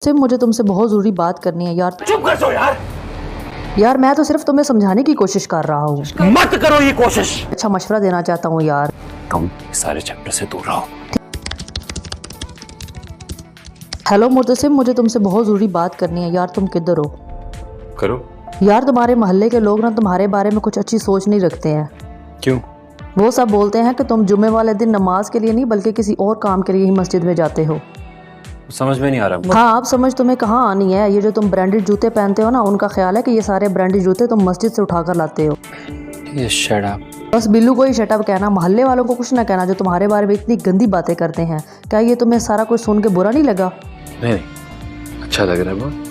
सिर्फ मुझे तुमसे बहुत ज़रूरी बात करनी है यार। चुप कर जाओ यार। यार मैं तो सिर्फ तुम्हें समझाने की कोशिश कर रहा हूँ। मत करो ये कोशिश। अच्छा मशवरा देना चाहता हूँ यार। तुम सारे चैप्टर से दूर रहो। हेलो मुर्तसिम, मुझे तुमसे बहुत ज़रूरी बात करनी है यार। तुम किधर हो? करो। यार तुम्हारे मोहल्ले के लोग ना तुम्हारे बारे में कुछ अच्छी सोच नहीं रखते हैं। क्यों? वो सब बोलते हैं कि तुम जुम्मे वाले दिन नमाज के लिए नहीं बल्कि किसी और काम के लिए ही मस्जिद में जाते हो। समझ में नहीं आ रहा। हाँ आप समझ तुम्हें कहाँ आनी है। ये जो तुम ब्रांडेड जूते पहनते हो ना, उनका ख्याल है कि ये सारे ब्रांडेड जूते तुम मस्जिद से उठाकर लाते हो। ये शट अप। बस बिल्लू को ही शटअप कहना, मोहल्ले वालों को कुछ ना कहना जो तुम्हारे बारे में इतनी गंदी बातें करते हैं। क्या ये तुम्हें सारा कुछ सुन के बुरा नहीं लगा? नहीं, अच्छा लग रहा है बहुत।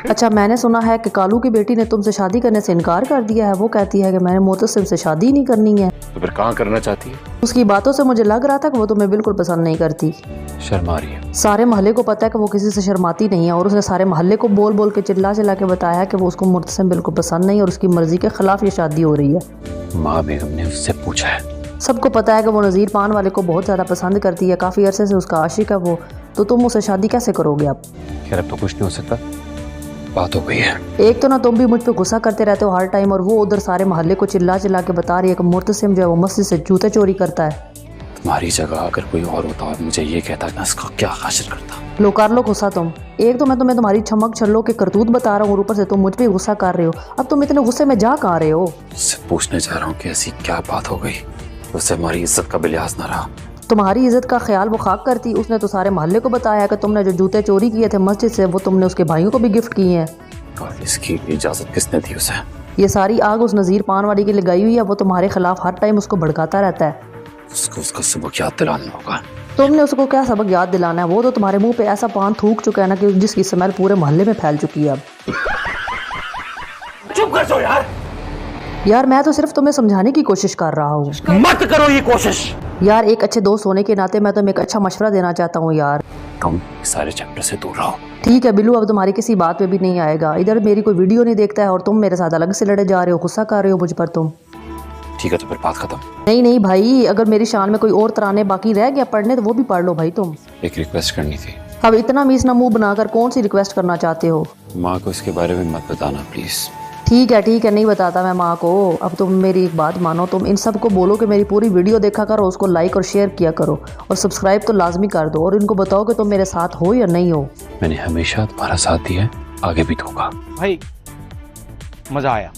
अच्छा मैंने सुना है कि कालू की बेटी ने तुमसे शादी करने से इनकार कर दिया है। वो कहती है कि मैंने मोतसिम से शादी नहीं करनी है। तो फिर कहाँ करना चाहती है? उसकी बातों से मुझे लग रहा था कि वो तुम्हें बिल्कुल पसंद नहीं करती। शर्मा रही है। सारे मोहल्ले को पता है कि वो किसी से शर्माती नहीं है और उसने सारे मोहल्ले को बोल बोल के चिल्ला चिल्ला के बताया कि वो उसको मुर्तसिम बिल्कुल पसंद नहीं और उसकी मर्जी के खिलाफ ये शादी हो रही है। माँ बेगम ने उससे पूछा है। सबको पता है कि वो नज़ीर पान वाले को बहुत ज़्यादा पसंद करती है। काफ़ी अरसे से उसका आशिक है वो। तो तुम उससे शादी कैसे करोगे अब? खैर अब तो कुछ नहीं हो सकता, बात हो गई है। एक तो ना तुम भी मुझ पे गुस्सा करते रहते हो हर टाइम, और वो उधर सारे मोहल्ले को चिल्ला चिल्ला के बता रही है कि मुर्तसिम जो है वो मस्जिद से जूते चोरी करता है। तुम्हारी जगह अगर कोई और होता और मुझे ये कहता मैं इसका क्या हासिल करता। लो कर लो गुस्सा तुम। एक तो मैं तुम्हें तुम्हारी छमक छल्लो के करतूत बता रहा हूँ और ऊपर से तुम मुझ पे गुस्सा कर रहे हो। अब तुम इतने गुस्से में जा कहाँ रहे हो? उससे पूछने जा रहा हूँ कि ऐसी क्या बात हो गई उससे हमारी इज्जत का भी लिहाज ना रहा। तुम्हारी इज्जत का ख्याल वो खाक करती। उसने तो सारे मोहल्ले को बताया कि तुमने जो जूते चोरी किए थे मस्जिद से वो तुमने उसके भाइयों को भी गिफ्ट किए हैं। और इसकी इजाजत किसने दी उसे? ये सारी आग उस नज़ीर पान वाली की लगाई हुई है। वो तुम्हारे खिलाफ हर टाइम उसको भड़काता रहता है। उसको उसका सबक याद दिलाना होगा। तुमने उसको क्या सबक याद दिलाना है? वो तो तुम्हारे मुंह पे ऐसा पान थूक चुका है ना कि जिसकी स्मेल पूरे मोहल्ले में फैल चुकी है अब। चुप कर जाओ यार। यार मैं तो सिर्फ तुम्हें समझाने की कोशिश कर रहा हूँ। मत करो ये कोशिश। यार एक अच्छे दोस्त होने के नाते मैं तुम्हें एक अच्छा मशवरा देना चाहता हूँ यार। तुम सारे चैप्टर से दूर रहो। ठीक है बिल्लू, अब तुम्हारी किसी बात पे भी नहीं आएगा। इधर मेरी कोई वीडियो नहीं देखता है और तुम मेरे साथ अलग से लड़े जा रहे हो, गुस्सा कर रहे हो मुझ पर तुम। ठीक है तो फिर बात खत्म। नहीं नहीं भाई, अगर मेरी शान में कोई और तराने बाकी रह गया पढ़ने तो वो भी पढ़ लो भाई तुम। एक रिक्वेस्ट करनी थी। अब इतना मीसना मुंह बनाकर कौन सी रिक्वेस्ट करना चाहते हो? माँ को इसके बारे में मत बताना प्लीज। ठीक है नहीं बताता मैं माँ को। अब तुम मेरी एक बात मानो, तुम इन सब को बोलो कि मेरी पूरी वीडियो देखा करो, उसको लाइक और शेयर किया करो और सब्सक्राइब तो लाजमी कर दो और इनको बताओ कि तुम मेरे साथ हो या नहीं हो। मैंने हमेशा तुम्हारा साथ दिया है, आगे भी दूंगा। भाई मजा आया।